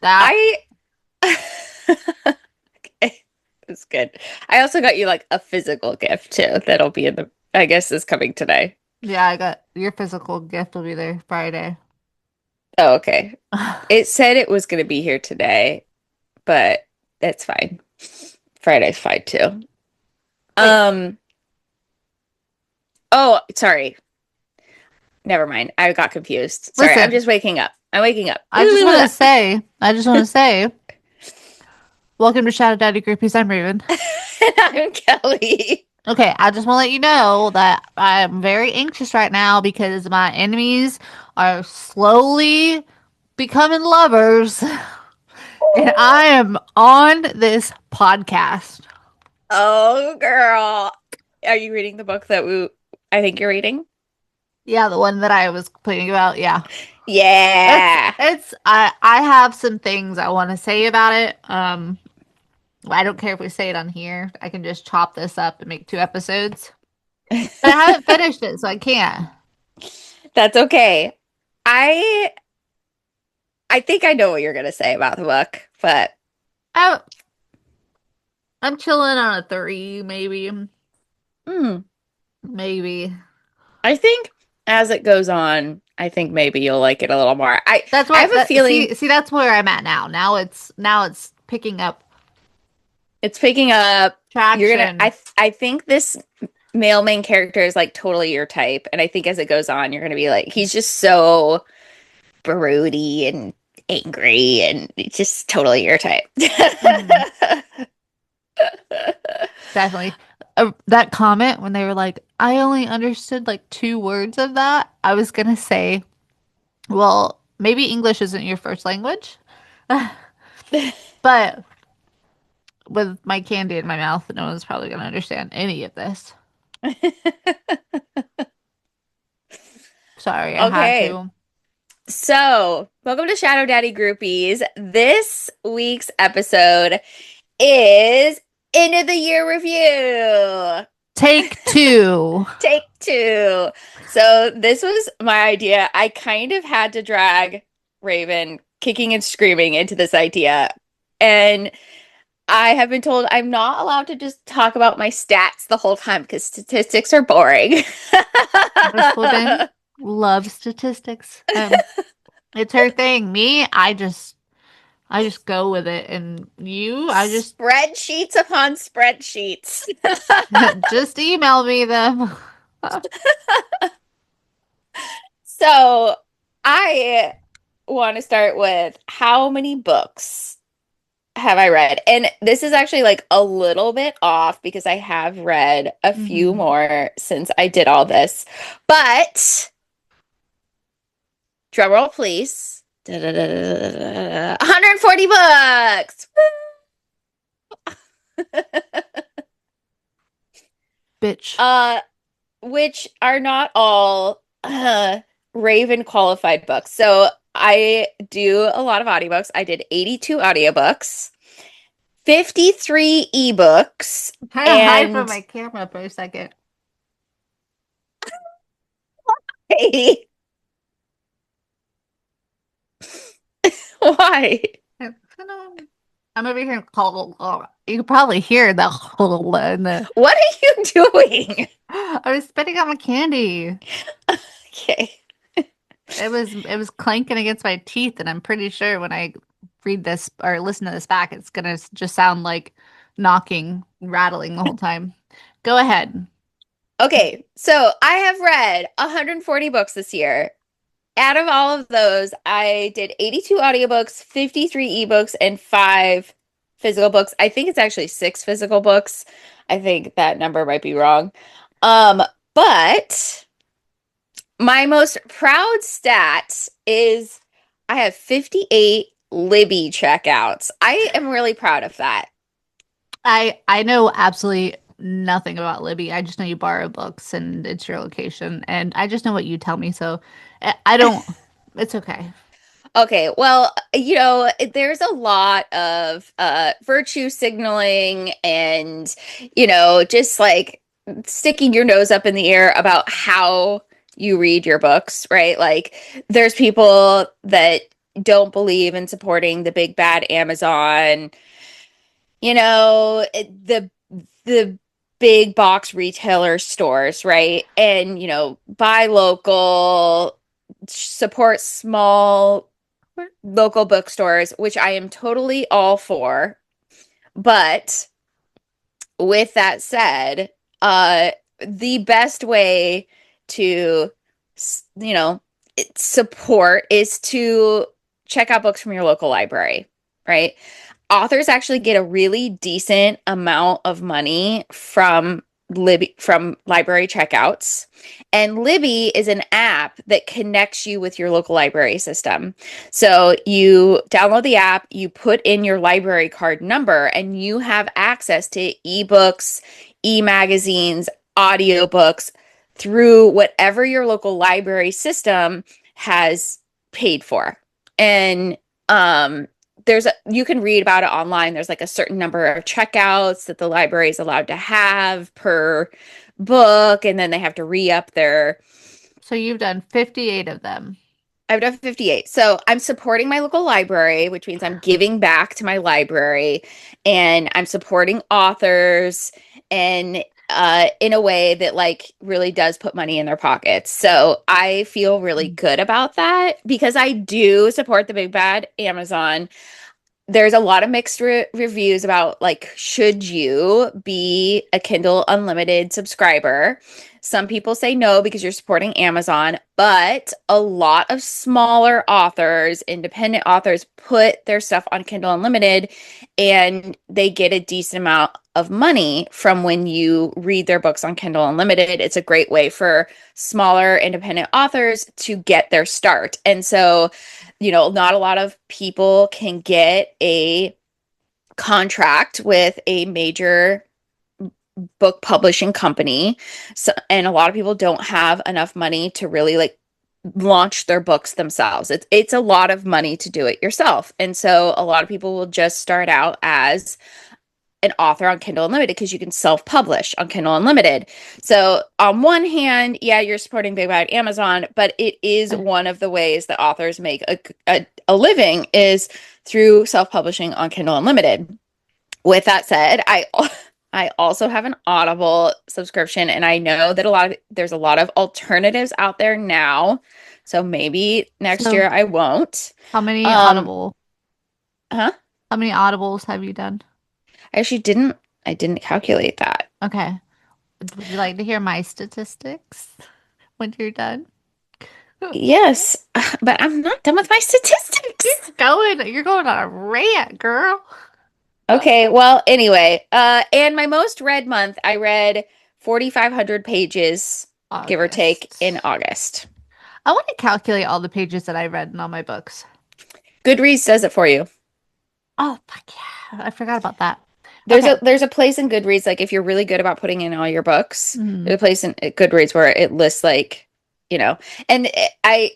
That I Okay, it's good. I also got you like a physical gift too. That'll be in the I guess is coming today. Yeah, I got your physical gift will be there Friday. Oh, okay. It said it was gonna be here today, but that's fine. Friday's fine too. Wait, Um, oh, sorry. Never mind. I got confused. Sorry, I'm listen, just waking up. I'm waking up. I just want to say, welcome to Shadow Daddy Groupies. I'm Raven. I'm Kelly. Okay, I just want to let you know that I'm very anxious right now because my enemies are slowly becoming lovers, and I am on this podcast. Oh, girl. Are you reading the book that I think you're reading? Yeah, the one that I was complaining about. Yeah. Yeah. I have some things I want to say about it. I don't care if we say it on here. I can just chop this up and make two episodes. But I haven't finished it, so I can't. That's okay. I I think I know what you're gonna say about the book, but I, I'm chilling on a three, maybe. hmm, Maybe. I think as it goes on, I think maybe you'll like it a little more. That's I where have a feeling see that's where I'm at now. Now it's picking up it's picking up. You're gonna traction. I think this male main character is like totally your type, and I think as it goes on, you're gonna be like, he's just so broody and angry and it's just totally your type. Mhm. Definitely. That comment when they were like, I only understood like two words of that. I was gonna say, well, maybe English isn't your first language, but with my candy in my mouth, no one's probably gonna understand any of this. Sorry, I had Okay. to. So, welcome to Shadow Daddy Groupies. This week's episode is end of the year review. Take two. Take two. So, this was my idea. I kind of had to drag Raven kicking and screaming into this idea. And I have been told I'm not allowed to just talk about my stats the whole time because statistics are boring. This woman loves statistics. It's her thing. Me, I just go with it, and you, I just Spreadsheets upon spreadsheets. just email me them. So I want to start with how many books have I read? And this is actually like a little bit off because I have read a few Mhm. more since I did all this. But drum roll, please. 140 books. Bitch. Uh, which are not all Raven qualified books. So I do a lot of audiobooks. I did 82 audiobooks, 53 ebooks, I'm trying to hide from and my camera for a second. why? I'm over here. You can probably hear the in the. What are you doing? I was spitting out my candy. Okay. It was clanking against my teeth, and I'm pretty sure when I read this or listen to this back, it's gonna just sound like knocking, rattling the whole time. Go ahead. Okay, so I have read 140 books this year. Out of all of those, I did 82 audiobooks, 53 ebooks, and 5 physical books. I think it's actually 6 physical books. I think that number might be wrong. Um, but my most proud stat is I have 58 Libby checkouts. I am really proud of that. I know absolutely nothing about Libby. I just know you borrow books and it's your location, and I just know what you tell me. So I don't. It's okay. Okay, well, there's a lot of virtue signaling and, just like sticking your nose up in the air about how you read your books, right? Like there's people that don't believe in supporting the big bad Amazon, you know, the big box retailer stores, right? And, buy local, support small local bookstores, which I am totally all for. But with that said, uh, the best way to, you know, support is to check out books from your local library, right? Authors actually get a really decent amount of money from Libby from library checkouts. And Libby is an app that connects you with your local library system. So you download the app, you put in your library card number, and you have access to ebooks, e-magazines, audiobooks through whatever your local library system has paid for. And you can read about it online. There's like a certain number of checkouts that the library is allowed to have per book, and then they have to re-up their. So you've done 58 of them. I've done 58. So I'm supporting my local library, which means I'm giving back to my library, and I'm supporting authors and in a way that like really does put money in their pockets. So I feel really good about that because I do support the big bad Amazon. There's a lot of mixed reviews about like should you be a Kindle Unlimited subscriber. Some people say no because you're supporting Amazon, but a lot of smaller authors, independent authors, put their stuff on Kindle Unlimited and they get a decent amount of money from when you read their books on Kindle Unlimited. It's a great way for smaller independent authors to get their start. And so not a lot of people can get a contract with a major book publishing company. So, and a lot of people don't have enough money to really like launch their books themselves. It's a lot of money to do it yourself. And so a lot of people will just start out as an author on Kindle Unlimited because you can self-publish on Kindle Unlimited. So on one hand, yeah, you're supporting Big Bad Amazon, but it is one of the ways that authors make a living is through self-publishing on Kindle Unlimited. With that said, I also have an Audible subscription, and I know that there's a lot of alternatives out there now. So maybe next So year I won't. how many Um, audible huh? how many audibles have you done? I actually didn't calculate that. Okay. Would you like to hear my statistics when you're done? Yes, but I'm not done with my statistics. You're going on a rant, girl. Okay, well, anyway, and my most read month, I read 4,500 pages, give or take, in August. August. I want to calculate all the pages that I read in all my books. Goodreads does it for you. Oh, fuck yeah. I forgot about that. There's Okay. a place in Goodreads, like if you're really good about putting in all your books, Mhm. there's a place in Goodreads where it lists like, and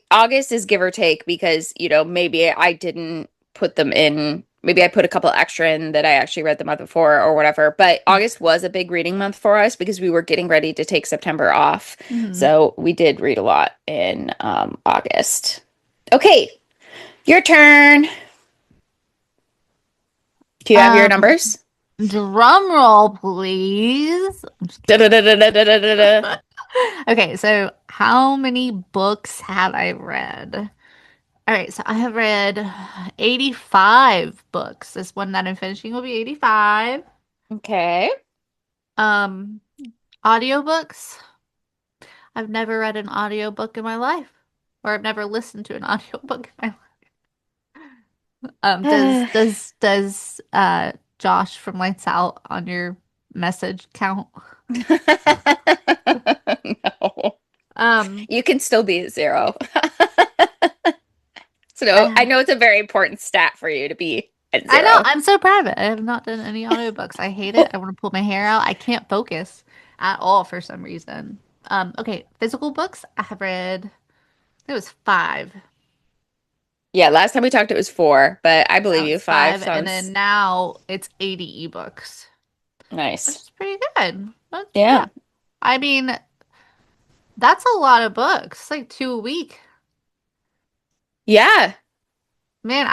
August is give or take because, maybe I didn't put them in, maybe I put a couple extra in that I actually read the month before or whatever. But August was a big reading month for us because we were getting ready to take September off. Mhm. So we did read a lot in August. Okay, your turn. Do you have your Um, numbers? Drum roll, please. I'm just Da, kidding. da, da, da, da, da, da, da. Okay, so how many books have I read? All right, so I have read 85 books. This one that I'm finishing will be 85. Okay. Um, Audiobooks. I've never read an audiobook in my life, or I've never listened to an audiobook in my life. Does Josh from Lights Out on your message count? No. Um, You can still be at 0. So I I know it's a very important stat for you to be at I know 0. I'm so proud of it. I have not done any audiobooks. I hate it. I want to pull my hair out. I can't focus at all for some reason. Okay, physical books. I have read. It was five. Yeah, last time we talked it was 4, but I believe Now you. it's 5 five, and then sounds now it's 80 ebooks, which nice. is pretty good. But Yeah. yeah, I mean that's a lot of books. Like two a week. Yeah. Man,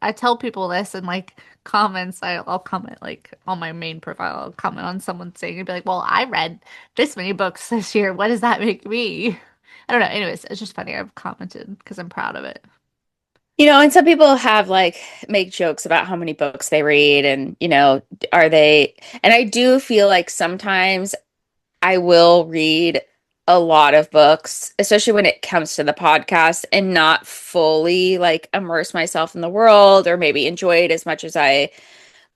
I tell people this in like comments. I'll comment like on my main profile. I'll comment on someone saying and be like, "Well, I read this many books this year. What does that make me?" I don't know. Anyways, it's just funny. I've commented because I'm proud of it. And some people have like make jokes about how many books they read and, are they, and I do feel like sometimes I will read a lot of books, especially when it comes to the podcast and not fully like immerse myself in the world or maybe enjoy it as much as I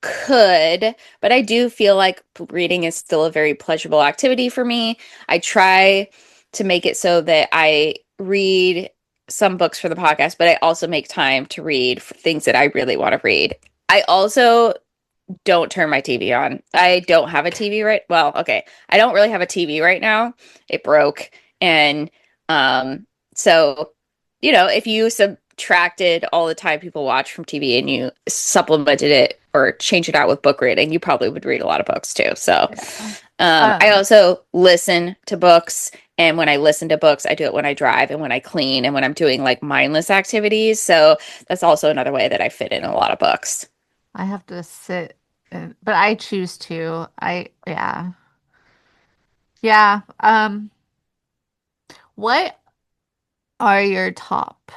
could, but I do feel like reading is still a very pleasurable activity for me. I try to make it so that I read some books for the podcast, but I also make time to read for things that I really want to read. I also don't turn my TV on. I don't have a TV right. Well, okay. I don't really have a TV right now. It broke. And so, if you subtracted all the time people watch from TV and you supplemented it or changed it out with book reading, you probably would read a lot of books too. So, Yeah. I Um, also listen to books. And when I listen to books, I do it when I drive and when I clean and when I'm doing like mindless activities. So that's also another way that I fit in a lot of books. I have to sit, but I choose to. Yeah, yeah. What are your top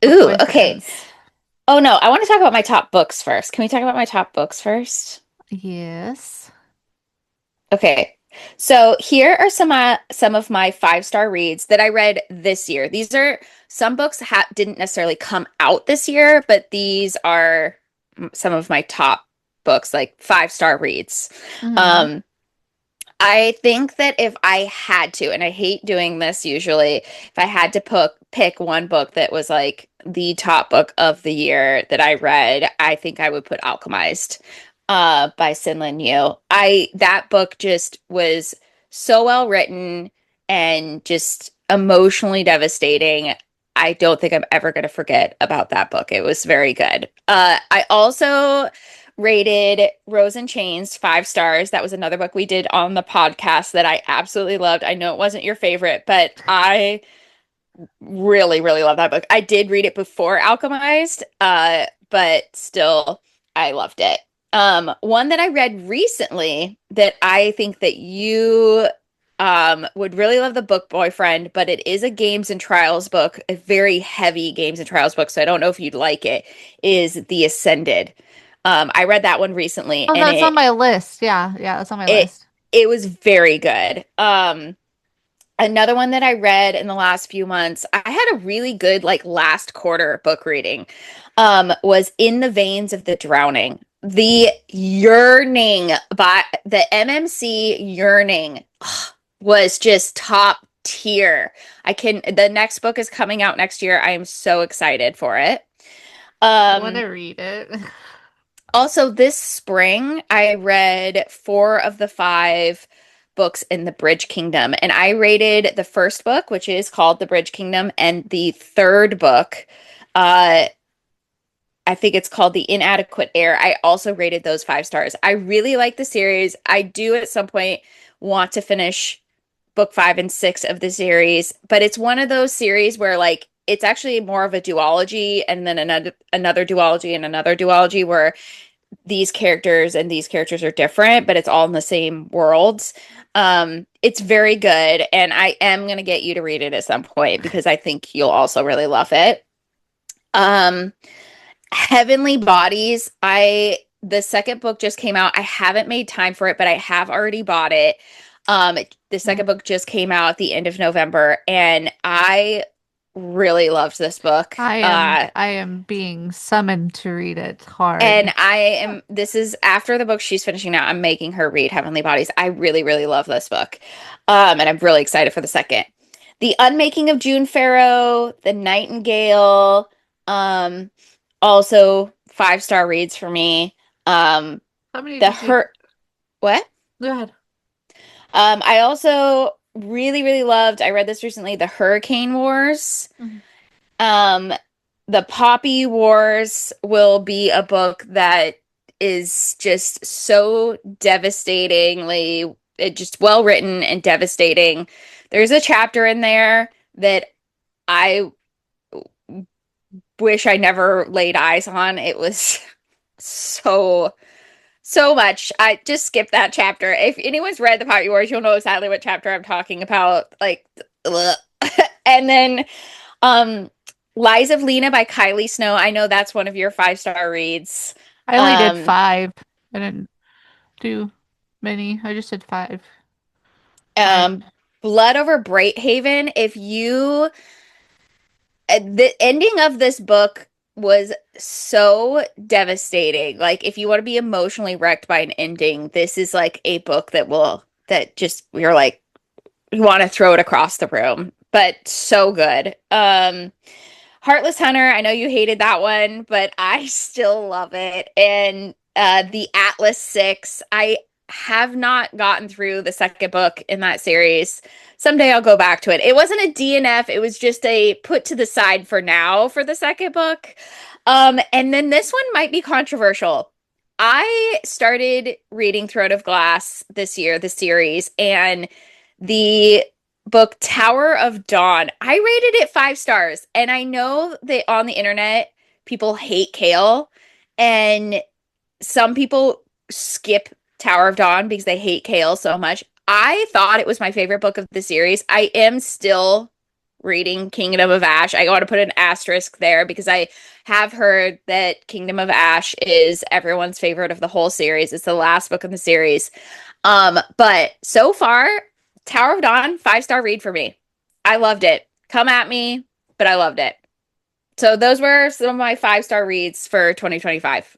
Ooh, okay. boyfriends? Oh no, I want to talk about my top books first. Can we talk about my top books first? Yes. Okay. So here are some of my five-star reads that I read this year. These are some books ha didn't necessarily come out this year, but these are some of my top books, like five-star reads. Hmm. Um, I think that if I had to, and I hate doing this usually, if I had to pick one book that was like the top book of the year that I read, I think I would put Alchemized by Sin Yu. That book just was so well written and just emotionally devastating. I don't think I'm ever going to forget about that book. It was very good. I also rated Rose and Chains 5 stars. That was another book we did on the podcast that I absolutely loved. I know it wasn't your favorite, but I really, really love that book. I did read it before Alchemized, but still, I loved it. One that I read recently that I think that you would really love, the book Boyfriend, but it is a games and trials book, a very heavy games and trials book, so I don't know if you'd like it, is The Ascended. I read that one recently Oh, and that's on it my list. Yeah, yeah, that's on my it list. it was very good. Another one that I read in the last few months, I had a really good like last quarter book reading, was In the Veins of the Drowning. The Yearning by the MMC Yearning was just top tier. The next book is coming out next year. I am so excited for it. I want to Um, read it. Also, this spring, I read four of the five books in the Bridge Kingdom, and I rated the first book, which is called The Bridge Kingdom, and the third book, uh, I think it's called The Inadequate Heir. I also rated those 5 stars. I really like the series. I do at some point want to finish book 5 and 6 of the series, but it's one of those series where like it's actually more of a duology and then another duology and another duology where these characters are different, but it's all in the same worlds. It's very good, and I am going to get you to read it at some point because I think you'll also really love it. Um, Heavenly Bodies, the second book just came out. I haven't made time for it, but I have already bought it. The second book just came out at the end of November, and I really loved this book. I am being summoned to read it hard. And this is after the book she's finishing now. I'm making her read Heavenly Bodies. I really, really love this book. And I'm really excited for the second. The Unmaking of June Farrow, The Nightingale, um, also 5 star reads for me. Um, How many the did you Hurt, what? go ahead? I also really, really loved, I read this recently, The Hurricane Wars. Mhm. Um, The Poppy Wars will be a book that is just so devastatingly, just well written and devastating. There's a chapter in there that I wish I never laid eyes on. It was so so much. I just skipped that chapter. If anyone's read The Pot Wars, you'll know exactly what chapter I'm talking about. Like, ugh. And then um Lies of Lena by Kylie Snow. I know that's one of your 5-star reads. I only did Um, 5. I didn't do many. I just did 5. Five. um, Blood over Haven. If you the ending of this book was so devastating. Like if you want to be emotionally wrecked by an ending, this is like a book that just you're like you want to throw it across the room. But so good. Heartless Hunter, I know you hated that one, but I still love it. And the Atlas 6, I have not gotten through the second book in that series. Someday I'll go back to it. It wasn't a DNF, it was just a put to the side for now for the second book. And then this one might be controversial. I started reading Throat of Glass this year, the series, and the book Tower of Dawn. I rated it 5 stars, and I know that on the internet people hate Kale, and some people skip Tower of Dawn because they hate Kale so much. I thought it was my favorite book of the series. I am still reading Kingdom of Ash. I want to put an asterisk there because I have heard that Kingdom of Ash is everyone's favorite of the whole series. It's the last book in the series. But so far, Tower of Dawn, 5-star read for me. I loved it. Come at me, but I loved it. So those were some of my 5-star reads for 2025.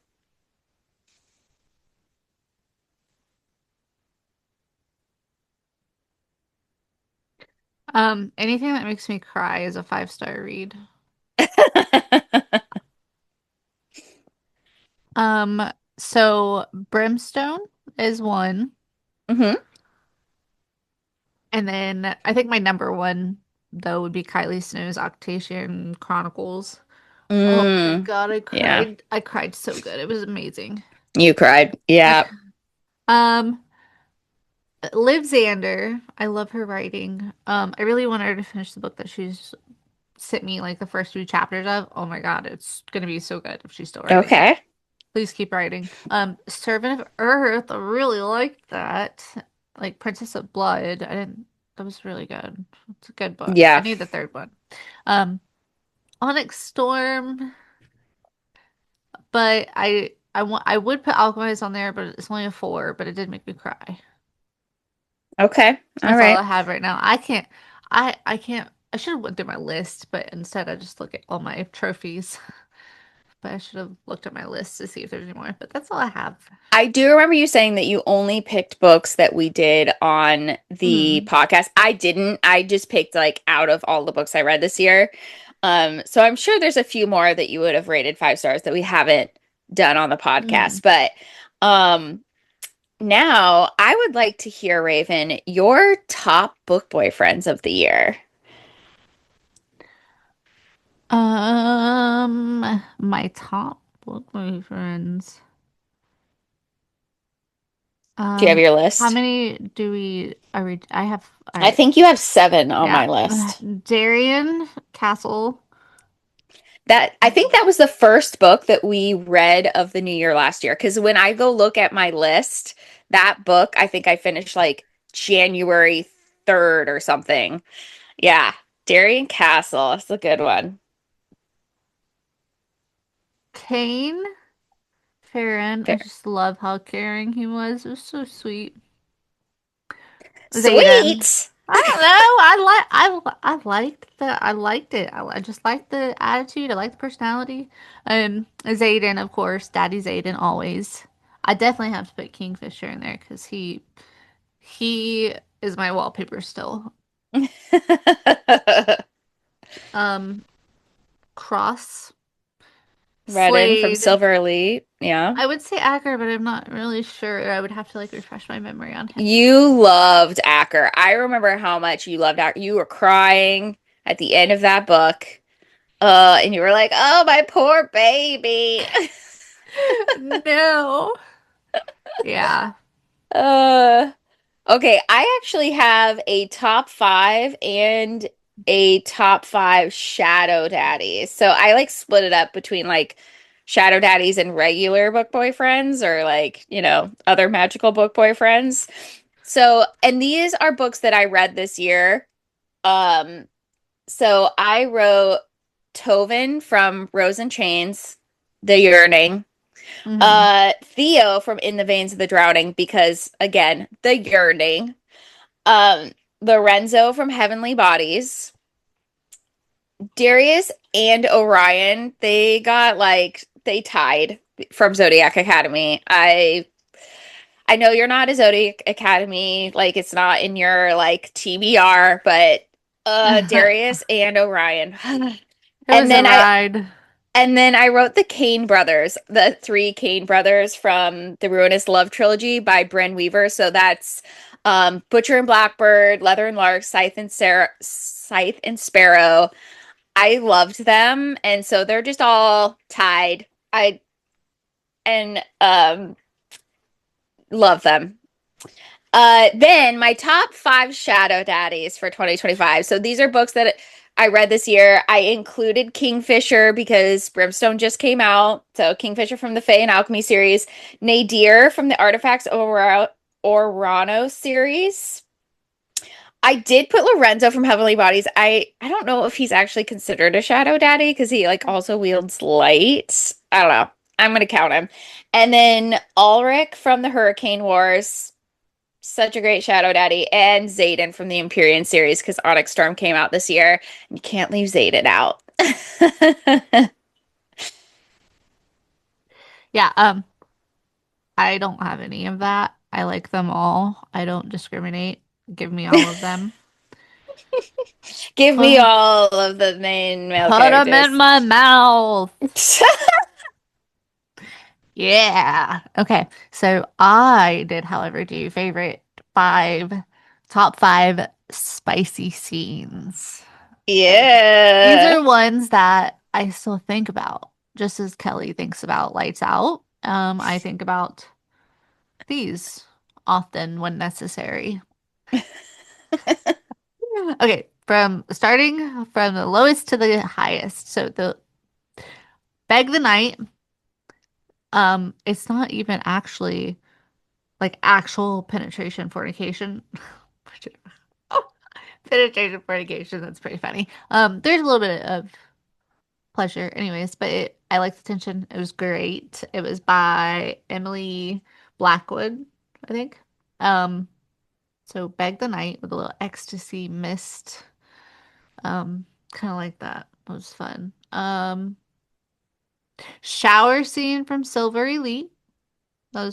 Anything that makes me cry is a 5-star read. Um, so Brimstone is one, hmm and then I think my number one though would be Kylie Snow's Octasian Chronicles. Oh my Mm, God, I yeah, cried. I cried so good. It was amazing. you cried. I, Yeah. um, Liv Xander, I love her writing. I really want her to finish the book that she's sent me like the first 2 chapters of. Oh my God, it's gonna be so good if she's still writing it. Okay. Please keep writing. Servant of Earth, I really liked that. Like Princess of Blood, I didn't. That was really good. It's a good book. I Yeah. need the third one. Um, Onyx Storm, but I would put Alchemist on there, but it's only a 4. But it did make me cry. Okay. All That's all right. I have right now. I can't. I should have went through my list, but instead I just look at all my trophies. But I should have looked at my list to see if there's any more. But that's all I have. I do remember you saying that you only picked books that we did on the Mm, podcast. I didn't. I just picked like out of all the books I read this year. So I'm sure there's a few more that you would have rated 5 stars that we haven't done on the mm. podcast. But um now I would like to hear, Raven, your top book boyfriends of the year. My top book boyfriends. Do you have your How list? many do we? I read. I have. I I think you have 7 on Yeah. my list. Darian Castle. That I think that was the first book that we read of the new year last year. Because when I go look at my list, that book I think I finished like January 3rd or something. Yeah, Darien Castle. That's a good one. Kane Farron. I Fair. just love how caring he was. It was so sweet. Zayden. Sweet. I don't know. I liked it. I just liked the attitude. I liked the personality. Zayden, of course, Daddy Zayden always. I definitely have to put Kingfisher in there because he is my wallpaper still. Um, Cross Redden from Slade. Silver Elite. Yeah. I would say Acker, but I'm not really sure. I would have to like refresh my memory on him. You loved Acker. I remember how much you loved Acker. You were crying at the end of that book. And you were like, "Oh, my poor baby." No. Yeah. Uh, okay, I actually have a top 5 and a top five shadow daddies. So I like split it up between like shadow daddies and regular book boyfriends or like, other magical book boyfriends. So, and these are books that I read this year. Um, so I wrote Tovin from Rose and Chains, The Yearning, Hmm. Theo from In the Veins of the Drowning, because again, The Yearning, um, Lorenzo from Heavenly Bodies, Darius and Orion, they tied from Zodiac Academy. I know you're not a Zodiac Academy, like it's not in your like TBR, but It Darius and Orion. And was a then I ride. and then I wrote the Kane brothers, the three Kane brothers from the Ruinous Love trilogy by Bryn Weaver. So that's Butcher and Blackbird, Leather and Lark, Scythe and Sparrow. I loved them, and so they're just all tied. I and love them. Then my top five shadow daddies for 2025. So these are books that I read this year. I included Kingfisher because Brimstone just came out. So Kingfisher from the Fae and Alchemy series, Nadir from the Artifacts Orano series. I did put Lorenzo from Heavenly Bodies. I don't know if he's actually considered a shadow daddy because he like also wields light. I don't know. I'm gonna count him. And then Ulrich from the Hurricane Wars, such a great shadow daddy, and Zayden from the Empyrean series because Onyx Storm came out this year. And you can't leave Zayden out. Yeah, I don't have any of that. I like them all. I don't discriminate. Give me all of them. Give me Put all of the main male put them in characters. my mouth. Yeah. Okay. So I did, however, do favorite five, top five spicy scenes. Okay. These Yeah. are ones that I still think about, just as Kelly thinks about Lights Out. I think about these often when necessary. Okay, from starting from the lowest to the highest. So the Beg the Night, it's not even actually like actual penetration fornication. Penetration fornication, that's pretty funny. There's a little bit of pleasure anyways, but I liked the tension. It was great. It was by Emily Blackwood, I think. Um, so Beg the Night with a little ecstasy mist. Kind of like that. It was fun. Shower scene from Silver Elite. That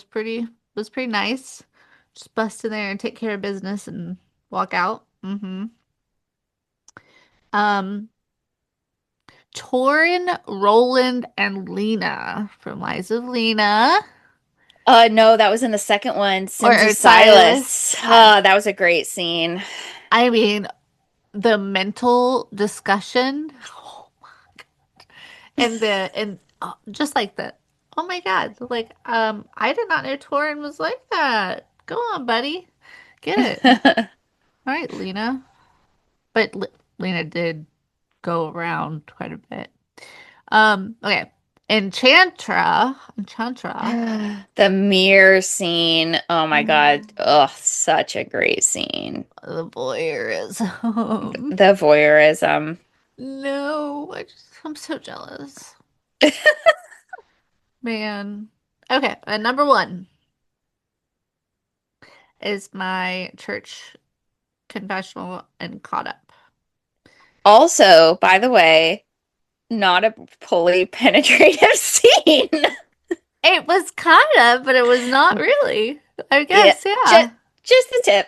was pretty nice. Just bust in there and take care of business and walk out. Um, Torin, Roland, and Lena from Lies of Lena. No, that was in the second one. Sins of Or Silas. Silas. That was a great scene. I mean, the mental discussion and just like the oh my God, like I did not know Torin was like that. Go on, buddy. Get it. All right, Lena. But Lena did go around quite a bit. Okay. Enchantra, The mirror scene. Oh my God. mm, Oh, such a great scene. the voyeurism. The voyeurism. No, I'm so jealous. Man. Okay, and number one is my church confessional and caught up. Also, by the way, not a fully penetrative scene. It was kind of, but it was not really. I Yeah, guess, just yeah. just the tip.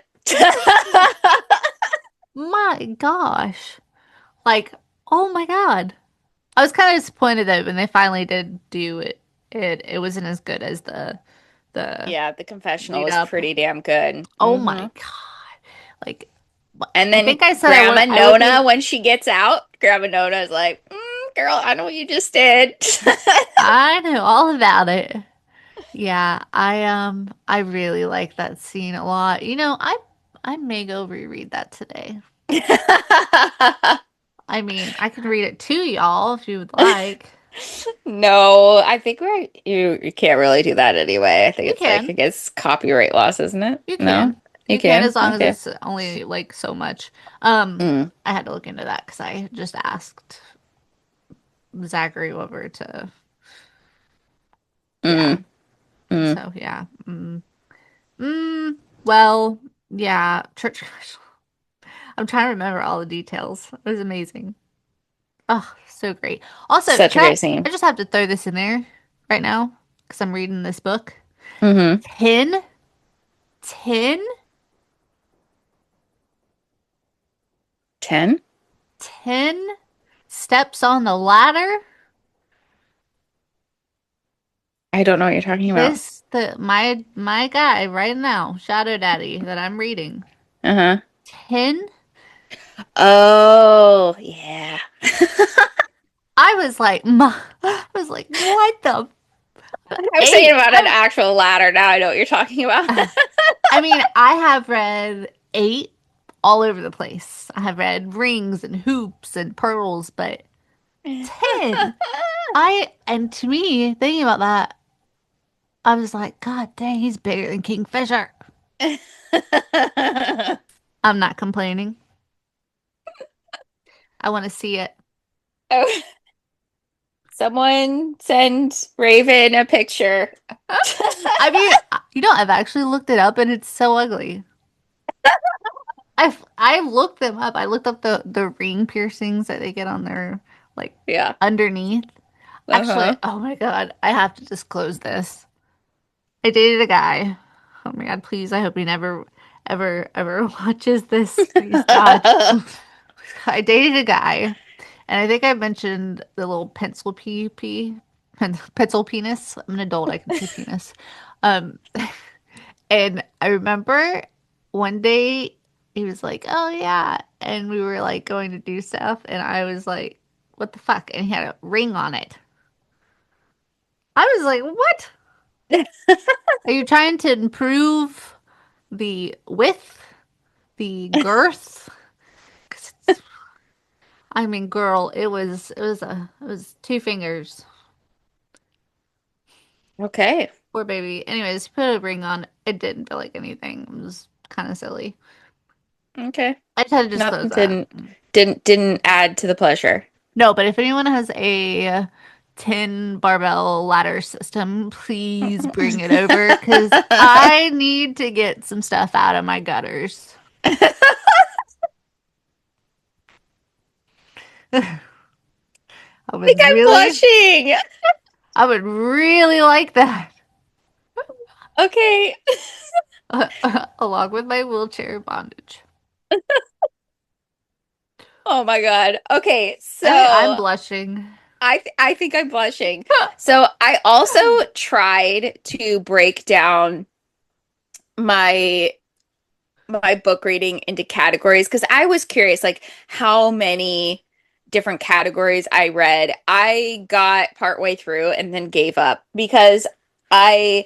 My gosh. Like, oh my God. I was kind of disappointed though when they finally did do it. It wasn't as good as the Yeah, the confessional lead was up. pretty damn good. Oh my God. Like, And I then think I said Grandma I would be Nona, when she gets out, Grandma Nona is like, girl, I know what you just did. I know all about it. Yeah, I really like that scene a lot. I may go reread that today. I mean, I can read it to y'all if you would like. No, I think you can't really do that anyway. I think You it's like can. against copyright laws, isn't it? You No? can. You You can can? as long as Okay. it's only like so much. Mm, I had to look into that because I just asked Zachary over to, yeah. mm, mm. So yeah. Mm, well, yeah. Church commercial. I'm trying to remember all the details. It was amazing. Oh, so great. Also, Such a can great I scene. just have to throw this in there right now because I'm reading this book. Mm-hmm. 10, 10, 10? 10 steps on the ladder. I don't know what you're talking about. My guy right now, Shadow Daddy, that I'm reading. Uh-huh. 10. Oh, yeah. I was like, what the I was thinking 8? about an actual ladder. Now I know what you're talking about. I mean, I have read 8 all over the place. I have read rings and hoops and pearls, but 10. And to me, thinking about that, I was like, God dang, he's bigger than Kingfisher. I'm not complaining. I want to see it. Oh, someone send Raven a picture. I mean, I've actually looked it up and it's so ugly. I've looked them up. I looked up the ring piercings that they get on their like Yeah. underneath. Actually, Uh-huh. oh my God, I have to disclose this. I dated a guy. Oh my God, please, I hope he never ever watches this. Please God. I dated a guy, and I think I mentioned the little pencil penis. I'm an adult, I can say penis. Um, and I remember one day he was like, "Oh yeah," and we were like going to do stuff, and I was like, "What the fuck?" And he had a ring on it. I was like, "What? Are you trying to improve the width, the girth?" 'Cause I mean, girl, it was 2 fingers. Okay. Poor baby. Anyways, he put a ring on. It didn't feel like anything. It was kind of silly. Okay. I just had to Not disclose that. didn't add to the pleasure. No, but if anyone has a tin barbell ladder system, please bring it over because I need to get some stuff out of my gutters. I think would I'm really, blushing. I would really like that. Okay. Along with my wheelchair bondage. Oh my God. Okay, I'm so blushing. I think I'm blushing. So I also tried to break down my my book reading into categories because I was curious like how many different categories I read. I got partway through and then gave up because I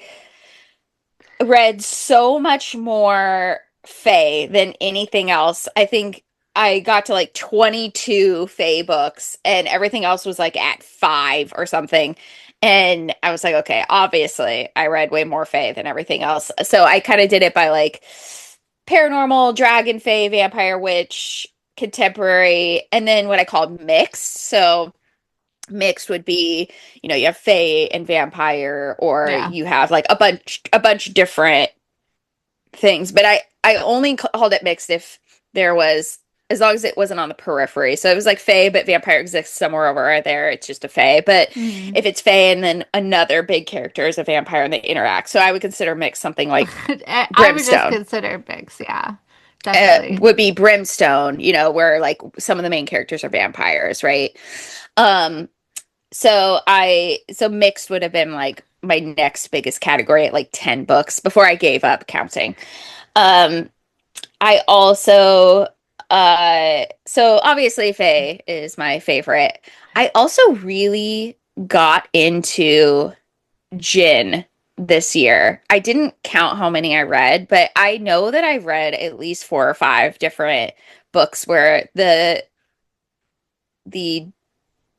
read so much more Fae than anything else. I think I got to like 22 Fae books and everything else was like at 5 or something. And I was like, okay, obviously I read way more Fae than everything else. So I kind of did it by like paranormal, dragon, Fae, vampire, witch, contemporary, and then what I called mixed. So mixed would be, you have fae and vampire, or Yeah. you have like a bunch of different things. But I only called it mixed if there was, as long as it wasn't on the periphery. So it was like fae, but vampire exists somewhere over there. It's just a fae. But Hmm. if it's fae and then another big character is a vampire and they interact, so I would consider mixed something like I would just brimstone. consider Bix, yeah. Definitely. Would be brimstone, where like some of the main characters are vampires, right? Um, so mixed would have been like my next biggest category at like 10 books before I gave up counting. Um, I also so obviously Faye is my favorite. I also really got into Jin this year. I didn't count how many I read, but I know that I read at least 4 or 5 different books where the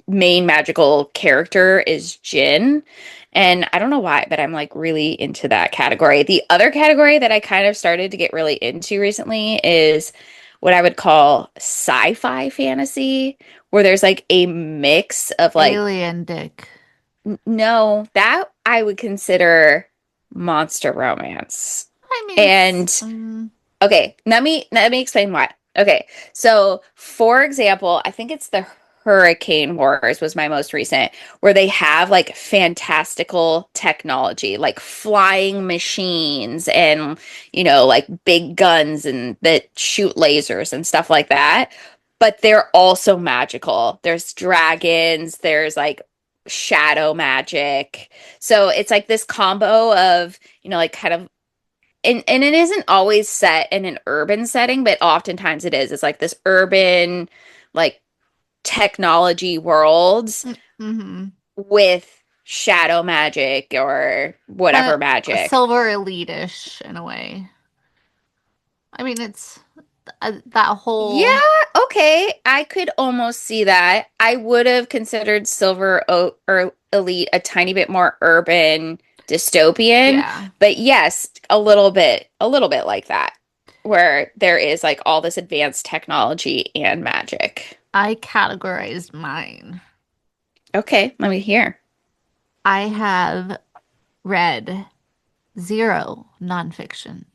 main magical character is Jin. And I don't know why, but I'm like really into that category. The other category that I kind of started to get really into recently is what I would call sci-fi fantasy, where there's like a mix of like, Alien dick. no, that I would consider monster romance. I mean, And mm, okay, let me explain why. Okay, so for example, I think it's the Hurricane Wars was my most recent, where they have like fantastical technology, like flying machines and like big guns and that shoot lasers and stuff like that. But they're also magical. There's dragons, there's like shadow magic. So it's like this combo of, like kind of and it isn't always set in an urban setting, but oftentimes it is. It's like this urban, like technology worlds mm-hmm. with shadow magic or Kind whatever of magic. silver elite-ish in a way. I mean, it's that Yeah, whole, okay. I could almost see that. I would have considered Silver or Elite a tiny bit more urban dystopian, yeah. but yes, a little bit like that, where there is like all this advanced technology and magic. I categorized mine. Okay, let me hear. I have read zero nonfiction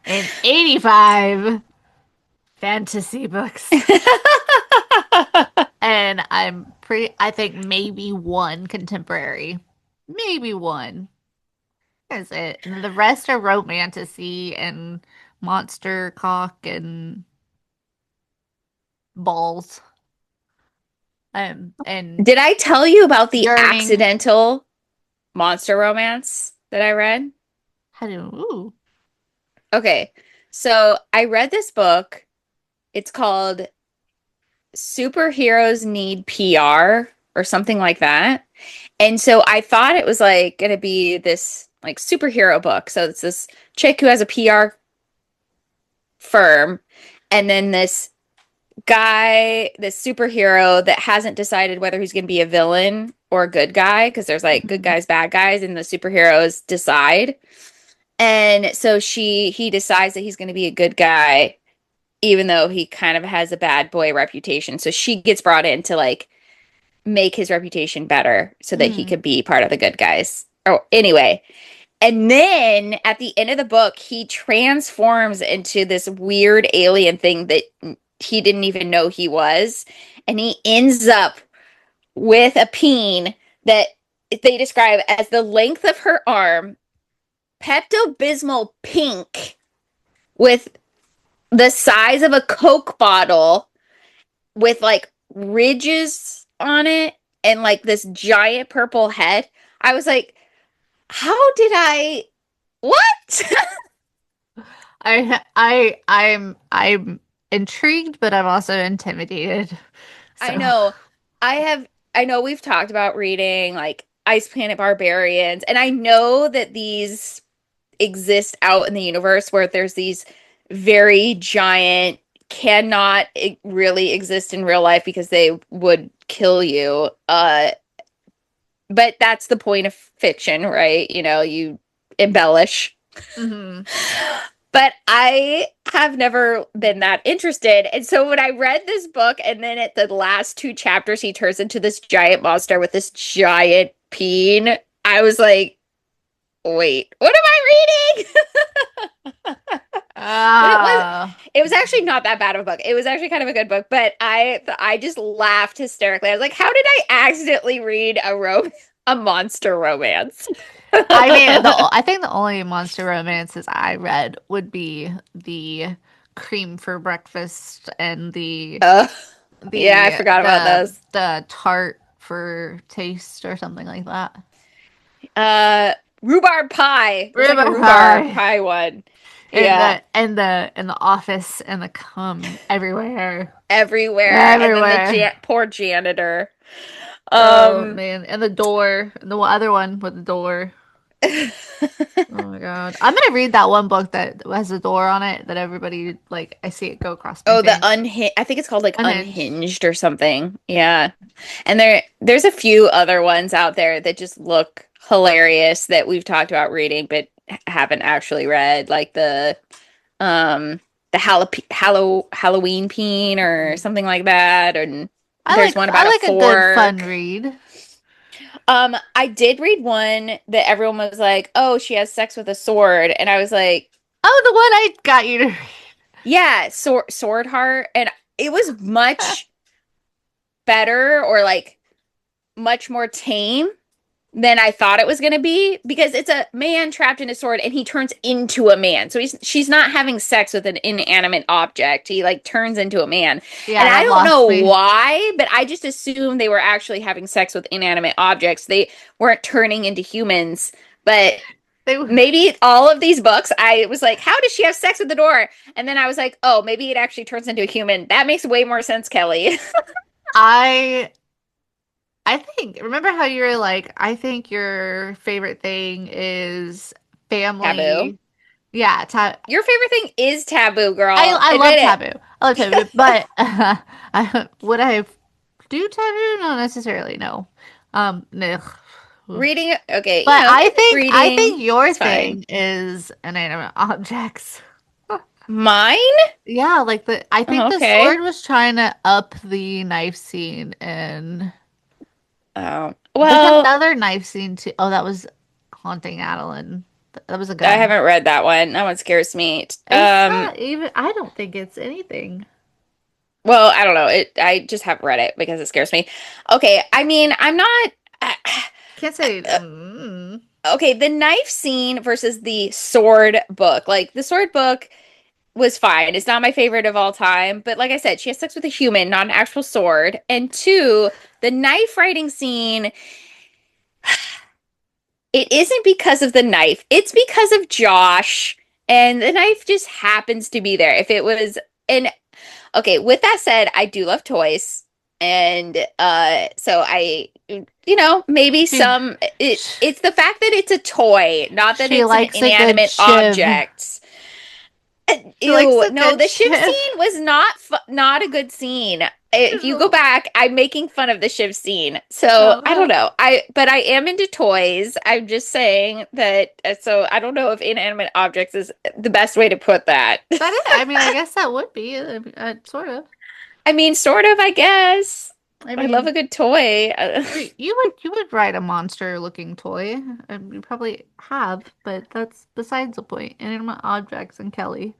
and 85 fantasy books. And I think maybe one contemporary. Maybe one. That's it. And the rest are romantasy and monster cock and balls. And Did I tell you about the yearning. accidental monster romance that I read? How do ooh. Okay, so I read this book. It's called Superheroes Need PR or something like that. And so I thought it was like going to be this like superhero book. So it's this chick who has a PR firm, and then this guy, this superhero that hasn't decided whether he's going to be a villain or a good guy, because there's like good Mhm. guys, bad guys, and the superheroes decide. And so he decides that he's going to be a good guy, even though he kind of has a bad boy reputation. So she gets brought in to like make his reputation better so that he Mm. could be part of the good guys. Oh, anyway. And then at the end of the book, he transforms into this weird alien thing that he didn't even know he was. And he ends up with a peen that they describe as the length of her arm, Pepto Bismol pink, with the size of a Coke bottle, with like ridges on it and like this giant purple head. I was like, how did I what? I'm intrigued, but I'm also intimidated. I So, know. I know we've talked about reading like Ice Planet Barbarians, and I know that these exist out in the universe where there's these very giant cannot really exist in real life because they would kill you. But that's the point of fiction, right? You embellish. mhm. But I have never been that interested. And so when I read this book, and then at the last two chapters, he turns into this giant monster with this giant peen, I was like, wait, what am I reading? But Ah, it was actually not that bad of a book. It was actually kind of a good book, but I just laughed hysterically. I was like, how did I accidentally read a monster romance? I mean, I think the only monster romances I read would be the cream for breakfast and uh, yeah, I forgot about those. the tart for taste or something like that. Uh, Rhubarb pie. There's like a River rhubarb pie pie one. and Yeah, the office and the cum everywhere, everywhere. And then the everywhere. poor janitor. Oh Um, man, and the door, the other one with the door. Oh my God. I'm gonna read that one book that has a door on it that everybody like I see it go across my Oh, the face. unhinged. I think it's called like Unhinged. Unhinged or something. Yeah. And there's a few other ones out there that just look hilarious that we've talked about reading but haven't actually read, like um Halloween peen or something like that. And there's one I about a like a good fun fork. read. I did read one that everyone was like, "Oh, she has sex with a sword," and I was like, Oh, the one I got you to read. "Yeah, sword heart," and it was much better or like much more tame than I thought it was going to be because it's a man trapped in a sword and he turns into a man. So she's not having sex with an inanimate object. He like turns into a man. And Yeah, I that don't know lost me. why, but I just assumed they were actually having sex with inanimate objects. They weren't turning into humans. But They maybe all of these books, I was like, how does she have sex with the door? And then I was like, oh, maybe it actually turns into a human. That makes way more sense, Kelly. I I think remember how you were like, I think your favorite thing is Taboo. family. Yeah, Your favorite thing is taboo, girl. I love Admit it. taboo. I love taboo, but would I do taboo? No, necessarily, no. No. Reading, okay, But I reading, think your it's fine. thing is inanimate objects. Mine? Yeah, like I think Oh, the sword okay. was trying to up the knife scene, and Oh, there's well, another knife scene too. Oh, that was Haunting Adeline. That was a I gun. haven't read that one. That one scares me. It's not even, I don't think it's anything. Well, I don't know. I just haven't read it because it scares me. Okay, I mean, I'm not. Can't say, Okay, the knife scene versus the sword book. Like the sword book was fine. It's not my favorite of all time, but like I said, she has sex with a human, not an actual sword. And two, the knife fighting scene, it isn't because of the knife. It's because of Josh. And the knife just happens to be there. If it was and okay, with that said, I do love toys. And so maybe she, some it's the fact that it's a toy, not that she it's an likes a good inanimate shiv. object. She likes Ew, a no, good the Shiv shiv. scene was not a good scene. If you go back, I'm making fun of the Shiv scene. So I don't No, know. But I am into toys. I'm just saying that. So I don't know if inanimate objects is the best way to put that. I mean, I guess that would be, sort of. I mean, sort of, I guess. I I love mean, a good toy. you would ride a monster looking toy. You probably have, but that's besides the point. Inanimate objects and Kelly.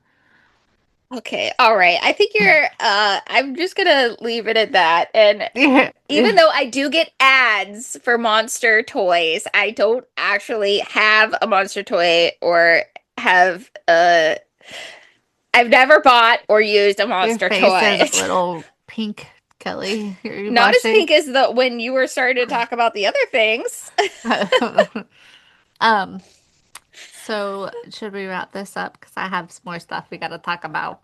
Okay, all right. I think I'm just gonna leave it at that. And Yeah. even though I do get ads for monster toys, I don't actually have a monster toy or have I've never bought or used a Your monster face is toy. a little pink, Kelly. Are you Not as blushing? pink as the when you were starting to talk about the other things. Um, so should we wrap this up? Because I have some more stuff we got to talk about.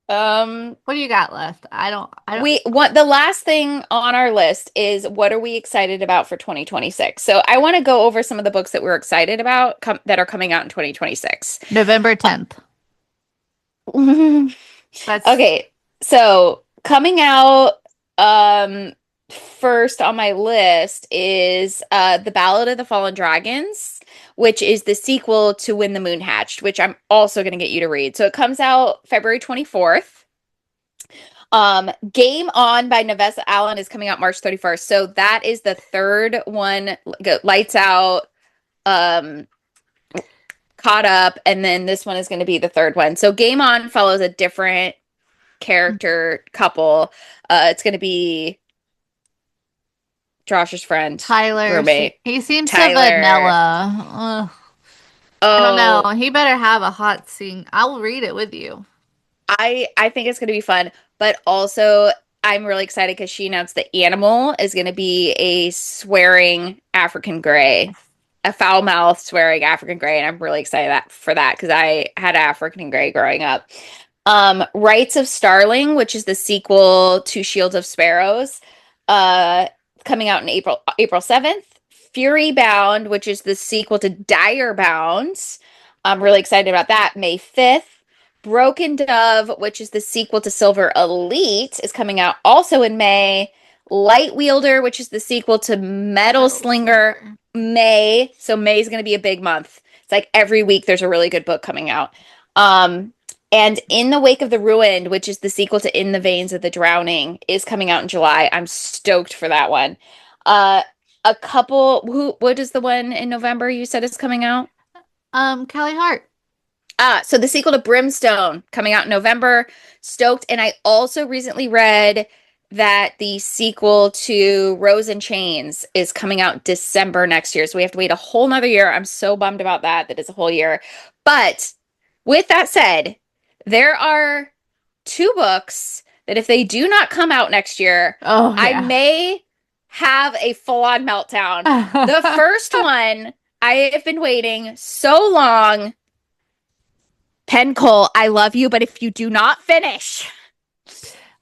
Um, What do you got left? I don't, we what the last thing on our list is what are we excited about for 2026? So I want to go over some of the books that we're excited about that are coming out in 2026. November 10th. That's Okay, so coming out first on my list is The Ballad of the Fallen Dragons, which is the sequel to When the Moon Hatched, which I'm also going to get you to read. So it comes out February 24th. Game On by Nevessa Allen is coming out March 31st. So that is the third one, Lights Out, um, Caught Up, and then this one is going to be the third one. So Game On follows a different character couple. It's going to be Josh's friend, Tyler. roommate, He seems so Tyler. vanilla. Ugh. I don't know. Oh, He better have a hot scene. I will read it with you. I think it's going to be fun, but also I'm really excited because she announced the animal is going to be a swearing African gray, a foul mouth swearing African gray, and I'm really excited for that because I had African gray growing up. Rights of Starling, which is the sequel to Shields of Sparrows, uh, coming out in April 7th. Fury Bound, which is the sequel to Dire Bound. I'm really excited about that. May 5th. Broken Dove, which is the sequel to Silver Elite, is coming out also in May. Light Wielder, which is the sequel to Metal Metal Slinger, Slinger. May. So May is going to be a big month. It's like every week there's a really good book coming out. Um, and In the Wake of the Ruined, which is the sequel to In the Veins of the Drowning, is coming out in July. I'm stoked for that one. Uh, a couple what is the one in November you said is coming out? Callie Hart. So the sequel to Brimstone coming out in November. Stoked. And I also recently read that the sequel to Rose and Chains is coming out December next year. So we have to wait a whole nother year. I'm so bummed about that, that it's a whole year. But with that said, there are two books that if they do not come out next year, Oh I yeah. may have a full-on meltdown. The first one, I have been waiting so long. Pen Cole, I love you, but if you do not finish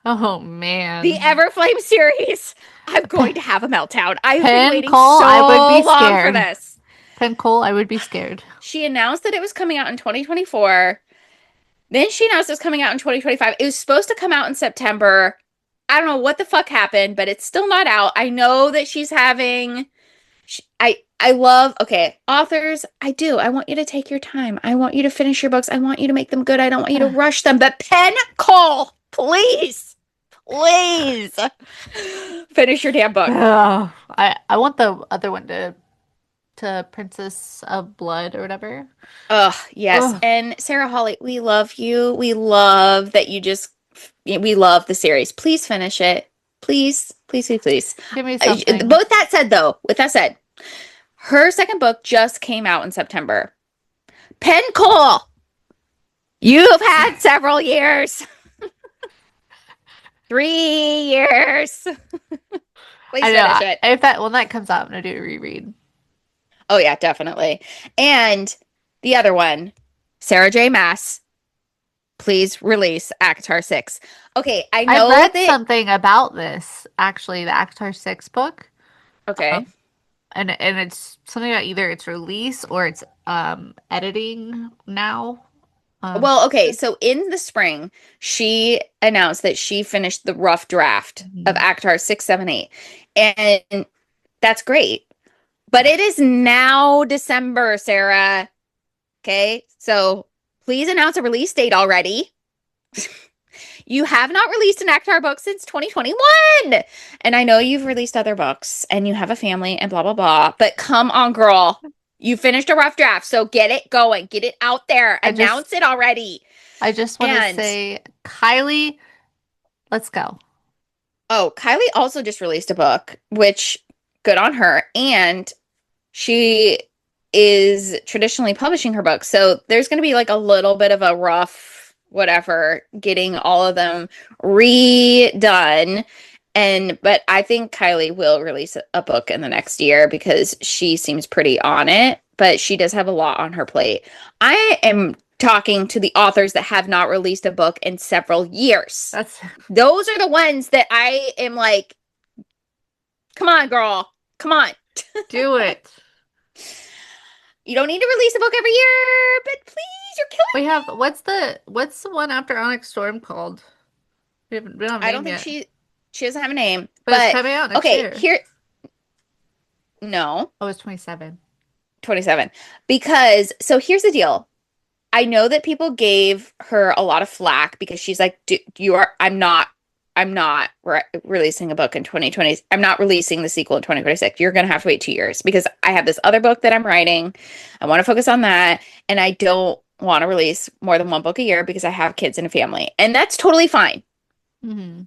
Oh the man. Everflame series, I'm Pen, going to have a meltdown. I've been Pen waiting Cole, I would so be long for scared. this. Pen Cole, I would be scared. She announced that it was coming out in 2024. Then she announced it was coming out in 2025. It was supposed to come out in September. I don't know what the fuck happened, but it's still not out. I know that she's having I love, okay, authors, I do. I want you to take your time. I want you to finish your books. I want you to make them good. I don't want you to rush them. But Pen Cole, please, please finish your damn book. Ugh. I want the other one to Princess of Blood or whatever. Ugh, yes. Ugh. And Sarah Holly, we love you. We love that you just, we love the series. Please finish it. Please, please, please, please. Give me something. Both that said, though, with that said, her second book just came out in September. Pen Cole, you've had several years. 3 years. Please I finish know. it. If that when that comes out, I'm gonna do a reread. Oh, yeah, definitely. And the other one, Sarah J. Maas, please release Akatar 6. Okay, I I know read that. something about this, actually, the Actar 6 book. Okay. And it's something about either its release or it's editing now. Well, okay, so in the spring, she announced that she finished the rough draft of Mhm. Akatar 678. And that's great. But it is now December, Sarah. Okay, so please announce a release date already. You have not released an Akhtar book since 2021. And I know you've released other books and you have a family and blah, blah, blah. But come on, girl. You finished a rough draft. So get it going. Get it out there. I just Announce it already. I just want to And say, Kylie, let's go. oh, Kylie also just released a book, which good on her. And she is traditionally publishing her books. So there's going to be like a little bit of a rough, whatever, getting all of them redone. But I think Kylie will release a book in the next year because she seems pretty on it, but she does have a lot on her plate. I am talking to the authors that have not released a book in several years. That's Those are the ones that I am like, come on, girl. Come on. do it. You don't need to release a book every year, but please, you're killing We have me. what's the one after Onyx Storm called? We don't have a I don't name think yet, she doesn't have a name. but it's But coming out next okay, year. here no, Oh, it's 27. 27. Because so here's the deal. I know that people gave her a lot of flack because she's like, you are, I'm not releasing a book in 2020. I'm not releasing the sequel in 2026. You're going to have to wait 2 years because I have this other book that I'm writing. I want to focus on that. And I don't want to release more than one book a year because I have kids and a family. And that's totally fine. Hmm.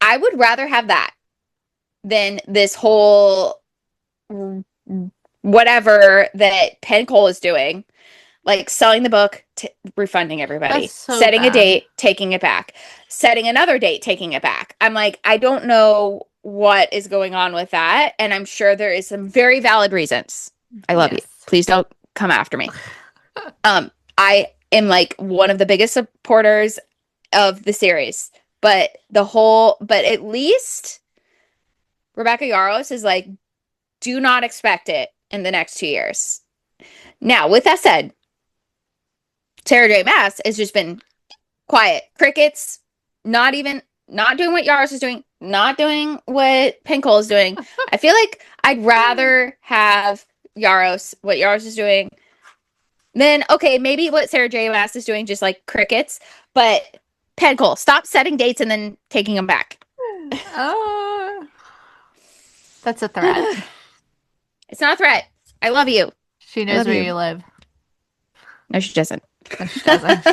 I would rather have that than this whole whatever that Pen Cole is doing, like selling the book, refunding That's everybody, so setting a bad. date, taking it back, setting another date, taking it back. I'm like, I don't know what is going on with that. And I'm sure there is some very valid reasons. I love you. Yes. Please don't come after me. I am like one of the biggest supporters of the series, but at least Rebecca Yarros is like Do not expect it in the next 2 years. Now, with that said, Sarah J. Maas has just been quiet. Crickets, not doing what Yaros is doing, not doing what Pinkle is doing. I feel like I'd rather have what Yaros is doing, then okay, maybe what Sarah J. Maas is doing, just like crickets. But Pinkle, stop setting dates and then taking them back. Oh, that's a threat. It's not a threat. I love you. She I knows love where you. you live. No, she doesn't. No, she doesn't.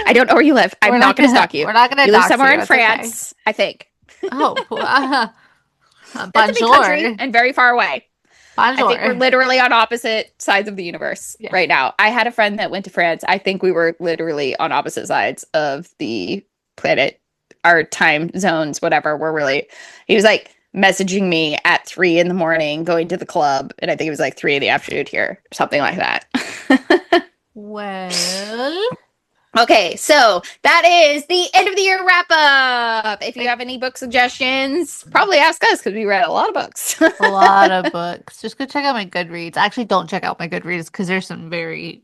I don't know where you live. I'm not going to stalk you. We're not gonna You live dox somewhere you. in It's okay. France, I think. Oh, That's a big country bonjour. and very far away. I think we're Bonjour. literally on opposite sides of the universe Yeah. right now. I had a friend that went to France. I think we were literally on opposite sides of the planet. Our time zones, whatever, were really. He was like messaging me at 3 in the morning, going to the club, and I think it was like 3 in the afternoon here, something like that. Well, Okay, so that is the end of the year wrap up. If you have any book suggestions, probably ask us because we read a lot of books. a lot of books. Just go check out my Goodreads. Actually, don't check out my Goodreads because there's some very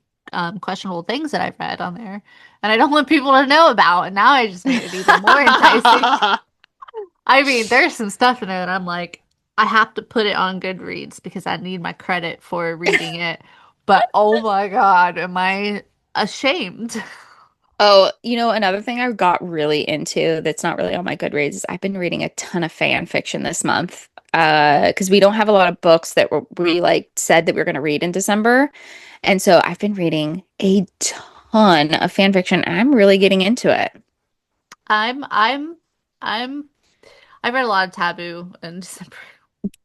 questionable things that I've read on there, and I don't want people to know about. And now I just made it even more enticing. I mean, there's some stuff in there that I'm like, I have to put it on Goodreads because I need my credit for reading it. But oh my God, am I ashamed? Oh, another thing I got really into that's not really on my Goodreads is I've been reading a ton of fan fiction this month. Because we don't have a lot of books that we like said that we were going to read in December. And so I've been reading a ton of fan fiction. And I'm really getting into it. I'm, I'm, I'm, I read a lot of Taboo in December.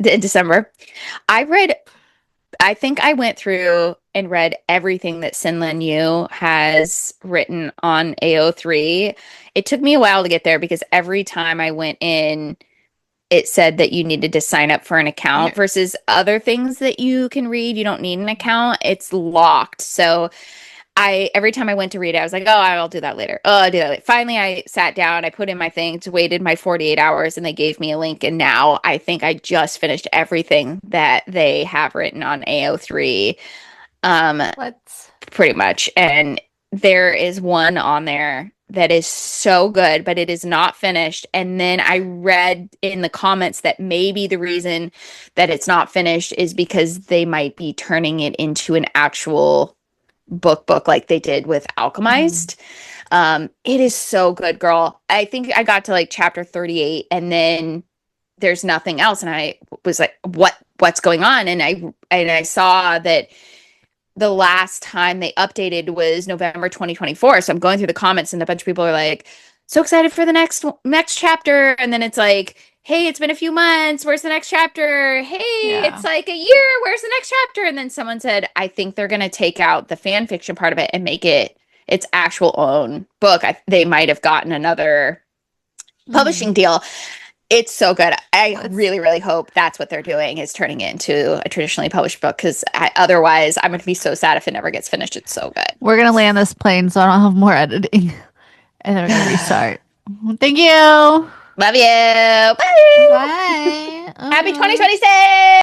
In December, I read I think I went through and read everything that Sinlin Yu has written on AO3. It took me a while to get there because every time I went in, it said that you needed to sign up for an account Yeah. versus other things that you can read. You don't need an account. It's locked. So every time I went to read it, I was like, oh, I'll do that later. Oh, I'll do that later. Finally, I sat down, I put in my things, waited my 48 hours, and they gave me a link. And now I think I just finished everything that they have written on AO3, um, Let's. pretty much. And there is one on there that is so good, but it is not finished. And then I read in the comments that maybe the reason that it's not finished is because they might be turning it into an actual book like they did with Mhm. Alchemized. It is so good, girl. I think I got to like chapter 38 and then there's nothing else and I was like what's going on, and I saw that the last time they updated was November 2024. So I'm going through the comments and a bunch of people are like, so excited for the next chapter. And then it's like, hey, it's been a few months. Where's the next chapter? Hey, it's Yeah. like a year. Where's the next chapter? And then someone said, I think they're going to take out the fan fiction part of it and make it its actual own book. They might have gotten another Mhm. publishing deal. It's so good. I Let's. really, really hope that's what they're doing is turning it into a traditionally published book because otherwise I'm going to be so sad if it never gets finished. It's so We're gonna land this plane so I don't have more editing. And then we're gonna good. restart. Thank you. Love you. Bye. Bye. Happy 2026.